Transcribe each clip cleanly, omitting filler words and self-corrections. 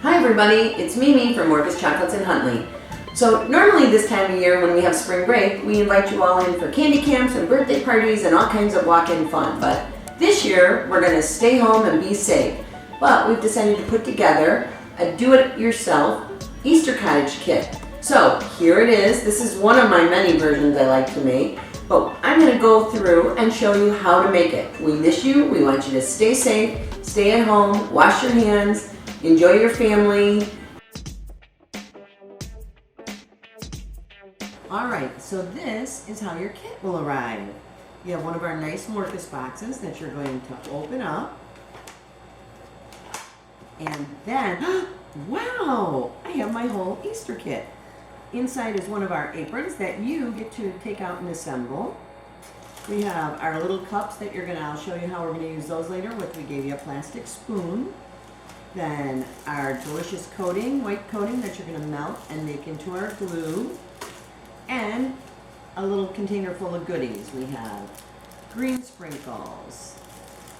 Hi everybody, it's Mimi from Morkes Chocolates in Huntley. So normally this time of year when we have spring break, we invite you all in for candy camps and birthday parties and all kinds of walk-in fun. But this year we're going to stay home and be safe. But we've decided to put together a do-it-yourself Easter Cottage kit. So here it is. This is one of my many versions I like to make. But I'm going to go through and show you how to make it. We miss you. We want you to stay safe, stay at home, wash your hands, enjoy your family. Alright, so this is how your kit will arrive. You have one of our nice Morkes boxes that you're going to open up. And then, wow! I have my whole Easter kit. Inside is one of our aprons that you get to take out and assemble. We have our little cups that I'll show you how we're going to use those later, which we gave you a plastic spoon. Then our delicious coating, white coating that you're going to melt and make into our glue. And a little container full of goodies. We have green sprinkles,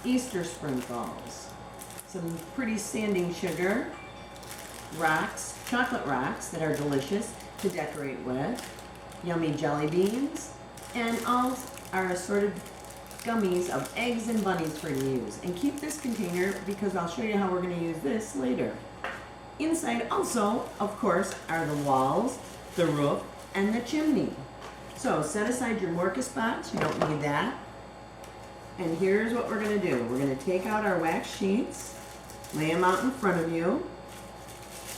Easter sprinkles, some pretty sanding sugar, rocks, chocolate rocks that are delicious to decorate with, yummy jelly beans, and all our assorted gummies of eggs and bunnies for you to use. And keep this container because I'll show you how we're going to use this later. Inside also, of course, are the walls, the roof, and the chimney. So set aside your Morkes box, you don't need that. And here's what we're going to do. We're going to take out our wax sheets, lay them out in front of you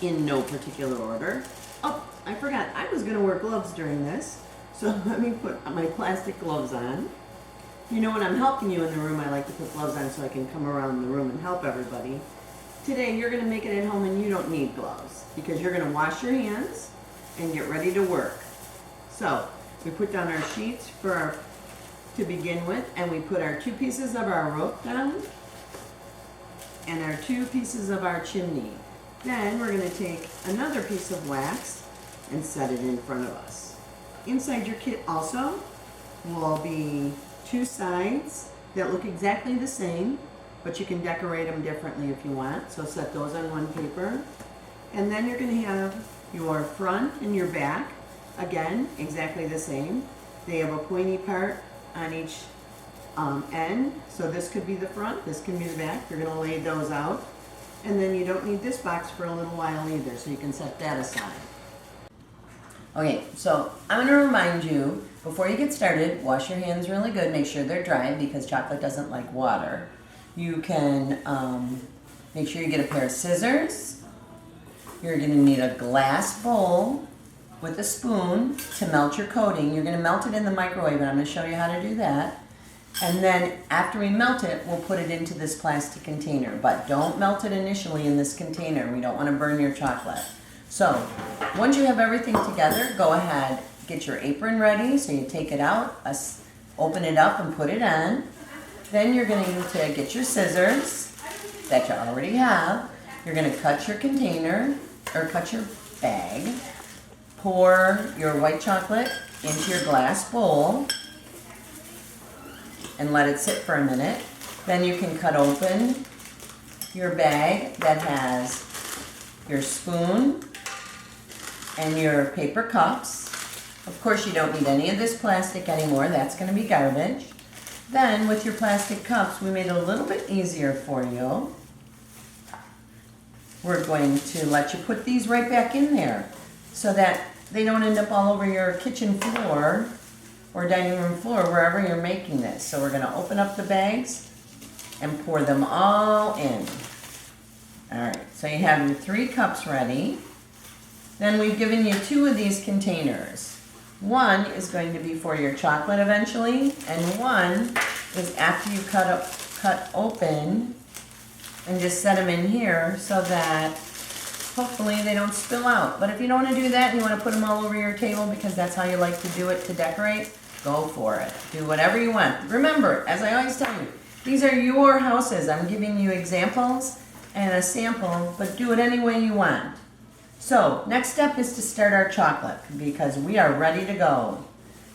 in no particular order. Oh, I forgot, I was going to wear gloves during this, so let me put my plastic gloves on. You know, when I'm helping you in the room, I like to put gloves on so I can come around the room and help everybody. Today, you're going to make it at home and you don't need gloves because you're going to wash your hands and get ready to work. So, we put down our sheets to begin with, and we put our 2 pieces of our rope down and our 2 pieces of our chimney. Then we're going to take another piece of wax and set it in front of us. Inside your kit also will be 2 sides that look exactly the same, but you can decorate them differently if you want. So set those on one paper. And then you're going to have your front and your back, again, exactly the same. They have a pointy part on each end. So this could be the front, this can be the back. You're going to lay those out. And then you don't need this box for a little while either, so you can set that aside. Okay, so I'm going to remind you, before you get started, wash your hands really good. Make sure they're dry because chocolate doesn't like water. You can make sure you get a pair of scissors. You're going to need a glass bowl with a spoon to melt your coating. You're going to melt it in the microwave, and I'm going to show you how to do that. And then after we melt it, we'll put it into this plastic container. But don't melt it initially in this container. We don't want to burn your chocolate. So once you have everything together, go ahead, get your apron ready. So you take it out, open it up and put it on. Then you're going to need to get your scissors that you already have. You're going to cut your container or cut your bag. Pour your white chocolate into your glass bowl and let it sit for a minute. Then you can cut open your bag that has your spoon and your paper cups. Of course, you don't need any of this plastic anymore. That's going to be garbage. Then, with your plastic cups, we made it a little bit easier for you. We're going to let you put these right back in there so that they don't end up all over your kitchen floor or dining room floor, wherever you're making this. So we're going to open up the bags and pour them all in. All right, so you have your 3 cups ready. Then we've given you 2 of these containers. One is going to be for your chocolate eventually, and one is after you cut open and just set them in here so that hopefully they don't spill out. But if you don't want to do that and you want to put them all over your table because that's how you like to do it to decorate, go for it. Do whatever you want. Remember, as I always tell you, these are your houses. I'm giving you examples and a sample, but do it any way you want. So, next step is to start our chocolate because we are ready to go.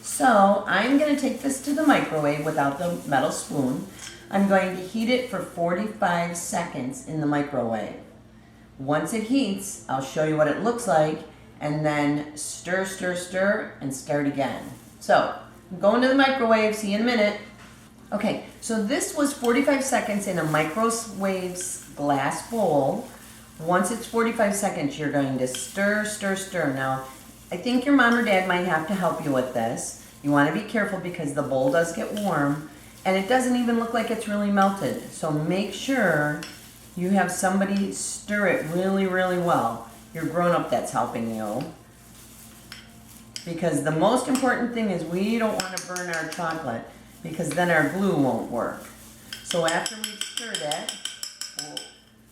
So, I'm going to take this to the microwave without the metal spoon. I'm going to heat it for 45 seconds in the microwave. Once it heats, I'll show you what it looks like, and then stir, stir, stir, and start again. So, I'm going to the microwave, see you in a minute. Okay, so this was 45 seconds in a microwave glass bowl. Once it's 45 seconds, you're going to stir, stir, stir. Now, I think your mom or dad might have to help you with this. You want to be careful because the bowl does get warm, and it doesn't even look like it's really melted. So make sure you have somebody stir it really, really well. Your grown-up that's helping you. Because the most important thing is we don't want to burn our chocolate because then our glue won't work. So after we've stirred it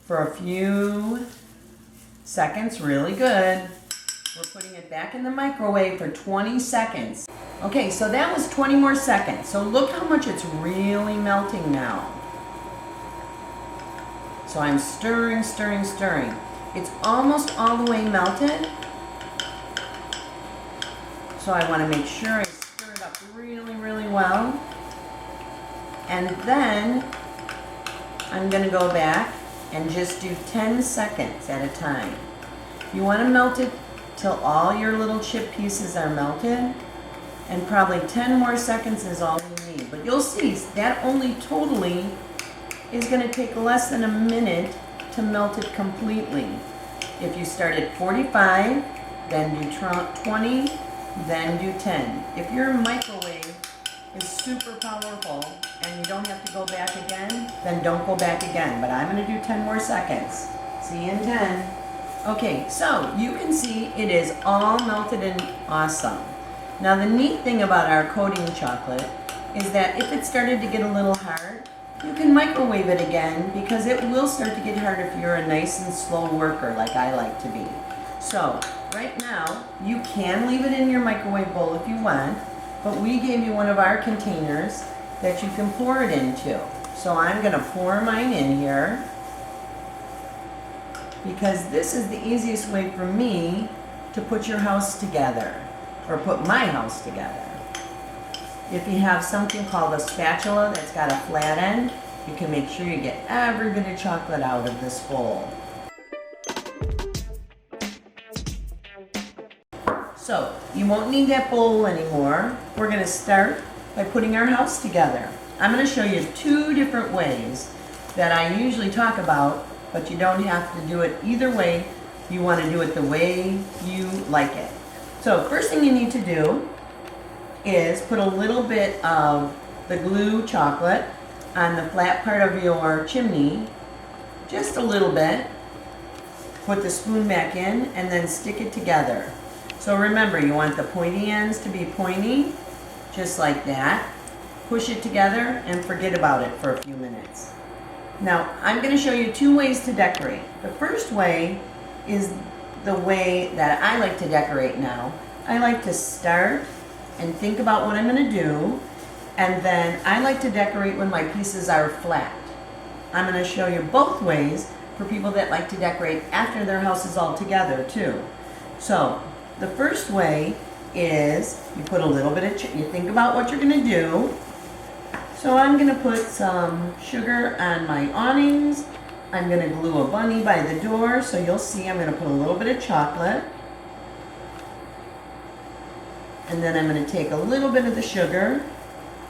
for a few seconds, really good, we're putting it back in the microwave for 20 seconds. Okay, so that was 20 more seconds. So look how much it's really melting now. So I'm stirring, stirring, stirring. It's almost all the way melted. So I want to make sure I stir it up really, really well. And then I'm going to go back and just do 10 seconds at a time. You want to melt it till all your little chip pieces are melted. And probably 10 more seconds is all we need. But you'll see that only totally is going to take less than a minute to melt it completely. If you start at 45, then do 20, then do 10. If your microwave is super powerful and you don't have to go back again, then don't go back again. But I'm going to do 10 more seconds. See you in 10. Okay, so you can see it is all melted and awesome. Now the neat thing about our coating chocolate is that if it started to get a little hard, you can microwave it again because it will start to get hard if you're a nice and slow worker like I like to be. So right now, you can leave it in your microwave bowl if you want, but we gave you one of our containers that you can pour it into. So I'm going to pour mine in here because this is the easiest way for me to put your house together, or put my house together. If you have something called a spatula that's got a flat end, you can make sure you get every bit of chocolate out of this bowl. So, you won't need that bowl anymore. We're going to start by putting our house together. I'm going to show you 2 different ways that I usually talk about, but you don't have to do it either way. You want to do it the way you like it. So, first thing you need to do is put a little bit of the glue chocolate on the flat part of your chimney, just a little bit. Put the spoon back in and then stick it together. So remember, you want the pointy ends to be pointy, just like that. Push it together and forget about it for a few minutes. Now, I'm going to show you 2 ways to decorate. The first way is the way that I like to decorate now. I like to start and think about what I'm going to do, and then I like to decorate when my pieces are flat. I'm going to show you both ways for people that like to decorate after their house is all together too. So the first way is you put a little bit of, you think about what you're going to do. So I'm going to put some sugar on my awnings. I'm going to glue a bunny by the door, so you'll see I'm going to put a little bit of chocolate. And then I'm going to take a little bit of the sugar,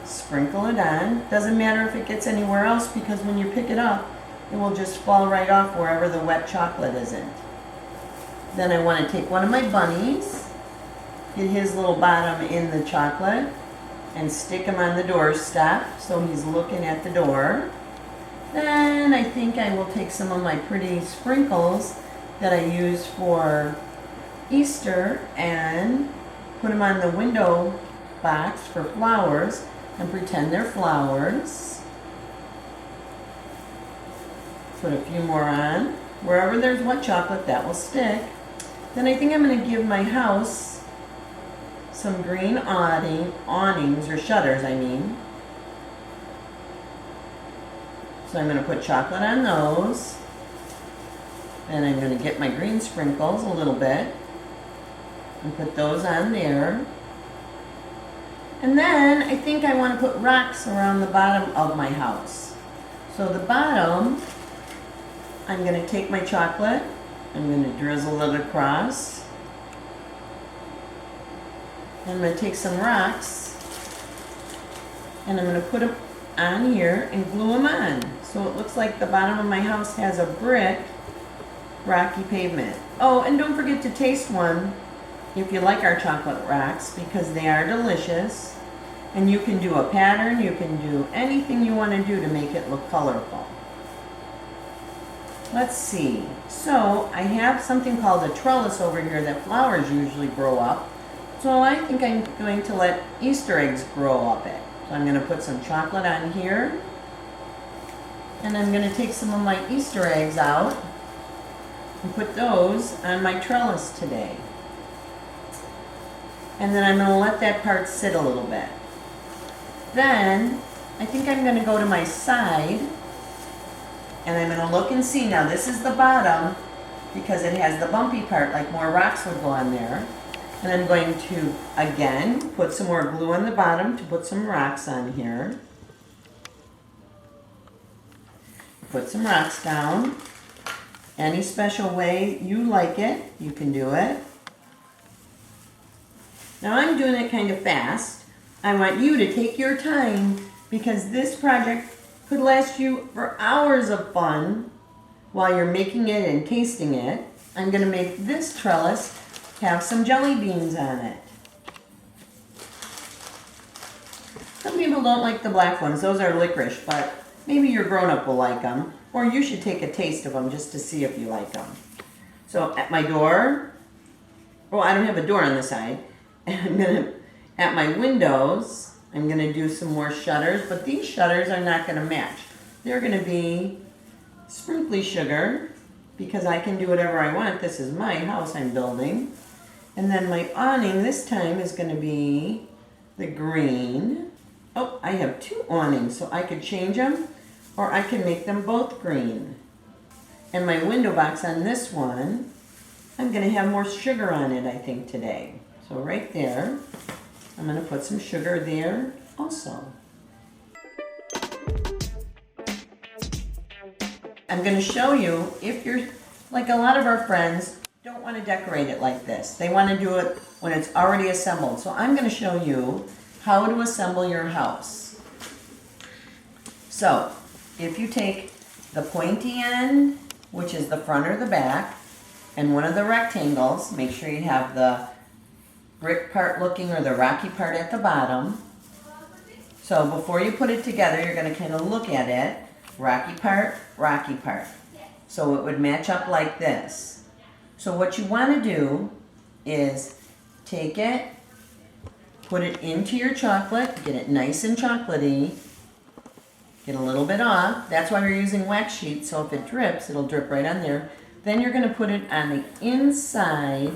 sprinkle it on. Doesn't matter if it gets anywhere else because when you pick it up, it will just fall right off wherever the wet chocolate isn't. Then I want to take one of my bunnies, get his little bottom in the chocolate, and stick him on the doorstep so he's looking at the door. Then I think I will take some of my pretty sprinkles that I use for Easter and put them on the window box for flowers and pretend they're flowers. Put a few more on. Wherever there's wet chocolate, that will stick. Then I think I'm going to give my house some green awnings, or shutters, I mean. So I'm going to put chocolate on those. And I'm going to get my green sprinkles a little bit and put those on there. And then I think I want to put rocks around the bottom of my house. So the bottom, I'm going to take my chocolate I'm going to drizzle it across. I'm going to take some rocks and I'm going to put them on here and glue them on. So it looks like the bottom of my house has a brick, rocky pavement. Oh, and don't forget to taste one if you like our chocolate rocks, because they are delicious. And you can do a pattern, you can do anything you want to do to make it look colorful. Let's see. So I have something called a trellis over here that flowers usually grow up. So I think I'm going to let Easter eggs grow up it. So I'm going to put some chocolate on here. And I'm going to take some of my Easter eggs out and put those on my trellis today. And then I'm going to let that part sit a little bit. Then I think I'm going to go to my side and I'm going to look and see. Now this is the bottom because it has the bumpy part, like more rocks would go on there. And I'm going to, again, put some more glue on the bottom to put some rocks on here. Put some rocks down. Any special way you like it, you can do it. Now I'm doing it kind of fast. I want you to take your time because this project could last you for hours of fun while you're making it and tasting it. I'm going to make this trellis have some jelly beans on it. Some people don't like the black ones. Those are licorice, but maybe your grown-up will like them. Or you should take a taste of them just to see if you like them. So at my door, well, I don't have a door on the side. At my windows, I'm going to do some more shutters, but these shutters are not going to match. They're going to be sprinkly sugar because I can do whatever I want. This is my house I'm building. And then my awning this time is going to be the green. Oh, I have two awnings, so I could change them or I can make them both green. And my window box on this one, I'm going to have more sugar on it, I think, today. So right there, I'm going to put some sugar there also. I'm going to show you if you're, like a lot of our friends, don't want to decorate it like this. They want to do it when it's already assembled. So I'm going to show you how to assemble your house. So if you take the pointy end, which is the front or the back, and one of the rectangles, make sure you have the brick part looking or the rocky part at the bottom. So before you put it together, you're going to kind of look at it, rocky part, so it would match up like this. So what you want to do is take it, put it into your chocolate, get it nice and chocolatey, get a little bit off. That's why we're using wax sheets, so if it drips, it'll drip right on there. Then you're going to put it on the inside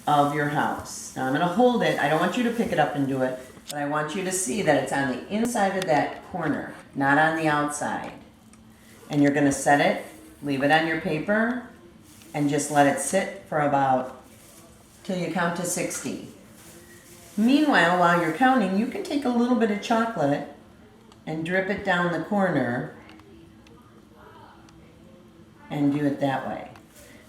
of your house. Now I'm going to hold it. I don't want you to pick it up and do it, but I want you to see that it's on the inside of that corner, not on the outside. And you're going to set it, leave it on your paper, and just let it sit for about till you count to 60. Meanwhile, while you're counting, you can take a little bit of chocolate and drip it down the corner and do it that way.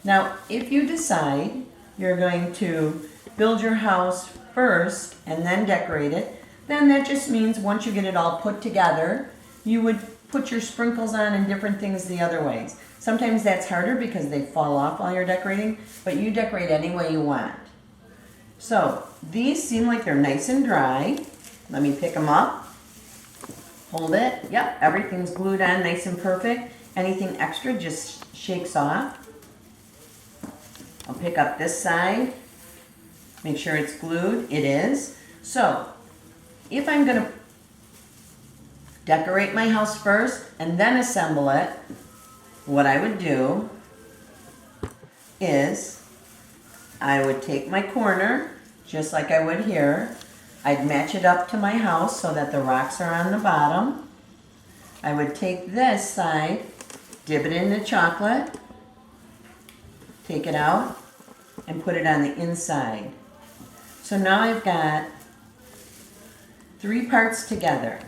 Now, if you decide you're going to build your house first and then decorate it, then that just means once you get it all put together, you would put your sprinkles on and different things the other ways. Sometimes that's harder because they fall off while you're decorating, but you decorate any way you want. So these seem like they're nice and dry. Let me pick them up. Hold it. Yep, everything's glued on nice and perfect. Anything extra just shakes off. I'll pick up this side, make sure it's glued. It is. So if I'm going to decorate my house first and then assemble it, what I would do is I would take my corner, just like I would here. I'd match it up to my house so that the rocks are on the bottom. I would take this side, dip it in the chocolate, take it out, and put it on the inside. So now I've got 3 parts together.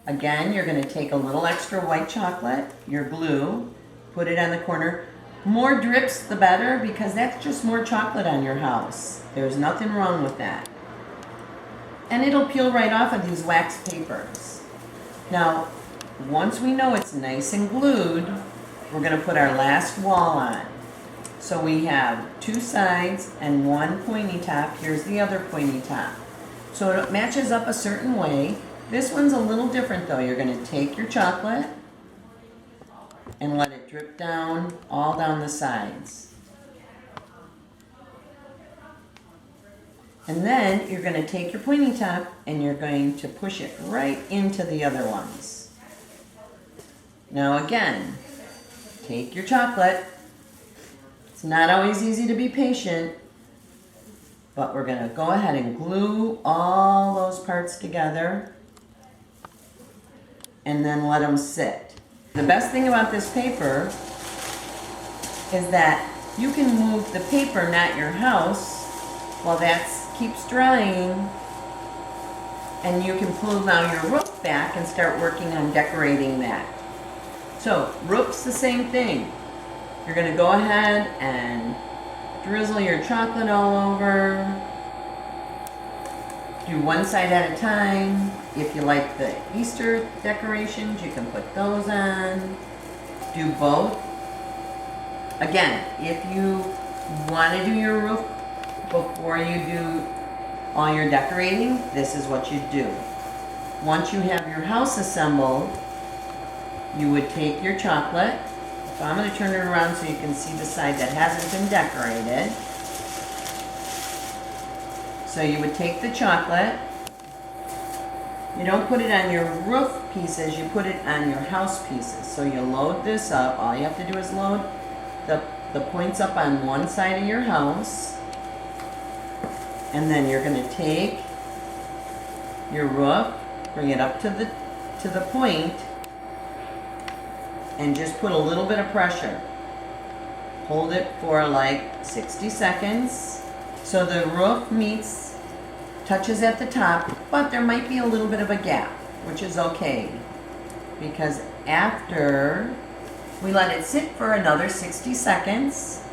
Again, you're going to take a little extra white chocolate, your glue, put it on the corner. More drips the better, because that's just more chocolate on your house. There's nothing wrong with that. And it'll peel right off of these wax papers. Now, once we know it's nice and glued, we're going to put our last wall on. So we have 2 sides and 1 pointy top. Here's the other pointy top. So it matches up a certain way. This one's a little different though. You're going to take your chocolate and let it drip down all down the sides. And then you're going to take your pointy top and you're going to push it right into the other ones. Now again, take your chocolate. It's not always easy to be patient, but we're going to go ahead and glue all those parts together and then let them sit. The best thing about this paper is that you can move the paper, not your house, while that keeps drying, and you can pull now your roof back and start working on decorating that. So, roof's the same thing. You're going to go ahead and drizzle your chocolate all over. Do one side at a time. If you like the Easter decorations, you can put those on. Do both. Again, if you want to do your roof before you do all your decorating, this is what you do. Once you have your house assembled, you would take your chocolate. So I'm going to turn it around so you can see the side that hasn't been decorated. So you would take the chocolate. You don't put it on your roof pieces, you put it on your house pieces. So you load this up. All you have to do is load the points up on one side of your house. And then you're going to take your roof, bring it up to the point, and just put a little bit of pressure. Hold it for like 60 seconds. So the roof touches at the top, but there might be a little bit of a gap, which is okay. Because after we let it sit for another 60 seconds,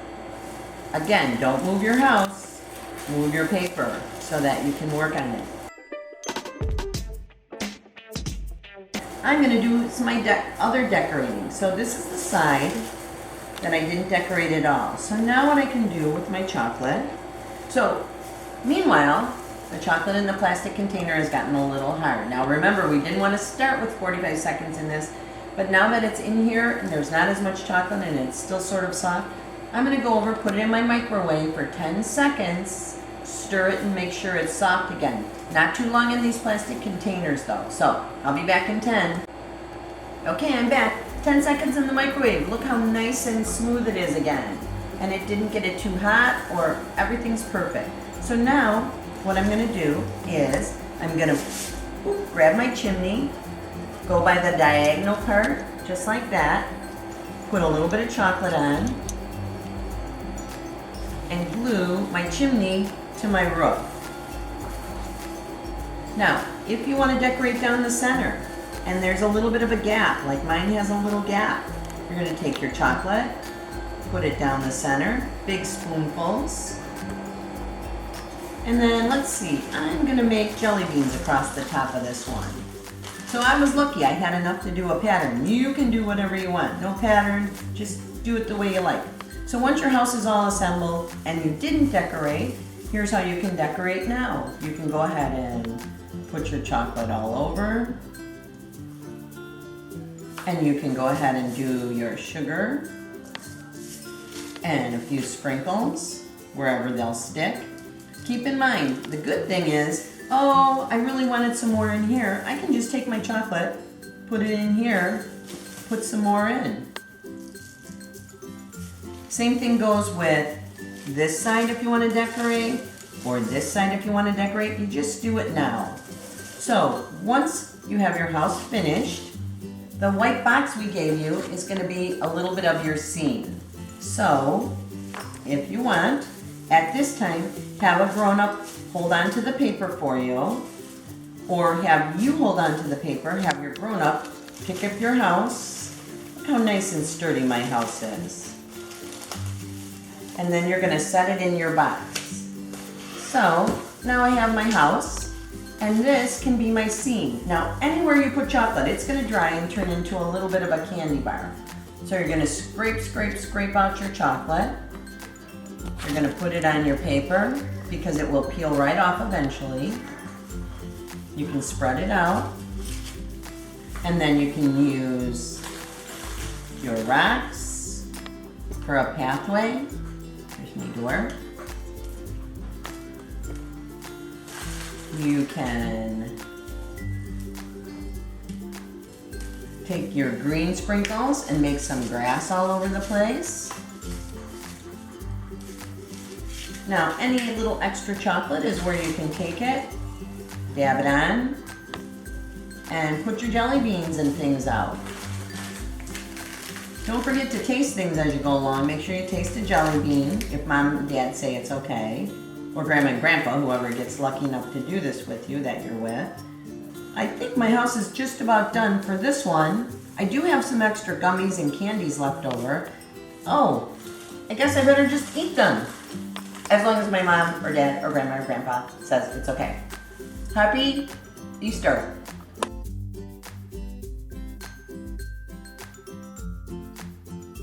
again, don't move your house, move your paper so that you can work on it. I'm going to do some of my other decorating. So this is the side that I didn't decorate at all. So now what I can do with my chocolate. So meanwhile, the chocolate in the plastic container has gotten a little hard. Now remember, we didn't want to start with 45 seconds in this, but now that it's in here and there's not as much chocolate and it's still sort of soft, I'm going to go over, put it in my microwave for 10 seconds, stir it and make sure it's soft again. Not too long in these plastic containers though. So I'll be back in 10. Okay, I'm back. 10 seconds in the microwave. Look how nice and smooth it is again. And it didn't get it too hot, or everything's perfect. So now what I'm going to do is I'm going to grab my chimney, go by the diagonal part, just like that, put a little bit of chocolate on, and glue my chimney to my roof. Now, if you want to decorate down the center, and there's a little bit of a gap, like mine has a little gap, you're going to take your chocolate, put it down the center, big spoonfuls. And then, let's see, I'm going to make jelly beans across the top of this one. So I was lucky, I had enough to do a pattern. You can do whatever you want. No pattern, just do it the way you like. So once your house is all assembled and you didn't decorate, here's how you can decorate now. You can go ahead and put your chocolate all over. And you can go ahead and do your sugar and a few sprinkles wherever they'll stick. Keep in mind, the good thing is, oh, I really wanted some more in here. I can just take my chocolate, put it in here, put some more in. Same thing goes with this side if you want to decorate, or this side if you want to decorate. You just do it now. So once you have your house finished, the white box we gave you is going to be a little bit of your scene. So if you want, at this time, have a grown-up hold on to the paper for you, or have you hold on to the paper, have your grown-up pick up your house. Look how nice and sturdy my house is. And then you're gonna set it in your box. So now I have my house, and this can be my scene. Now anywhere you put chocolate, it's gonna dry and turn into a little bit of a candy bar. So you're gonna scrape, scrape, scrape out your chocolate. You're gonna put it on your paper because it will peel right off eventually. You can spread it out, and then you can use your rocks for a pathway. Here's my door. You can take your green sprinkles and make some grass all over the place. Now, any little extra chocolate is where you can take it, dab it on, and put your jelly beans and things out. Don't forget to taste things as you go along. Make sure you taste a jelly bean if mom and dad say it's okay. Or grandma and grandpa, whoever gets lucky enough to do this with you that you're with. I think my house is just about done for this one. I do have some extra gummies and candies left over. Oh, I guess I better just eat them. As long as my mom or dad or grandma or grandpa says it's okay. Happy Easter.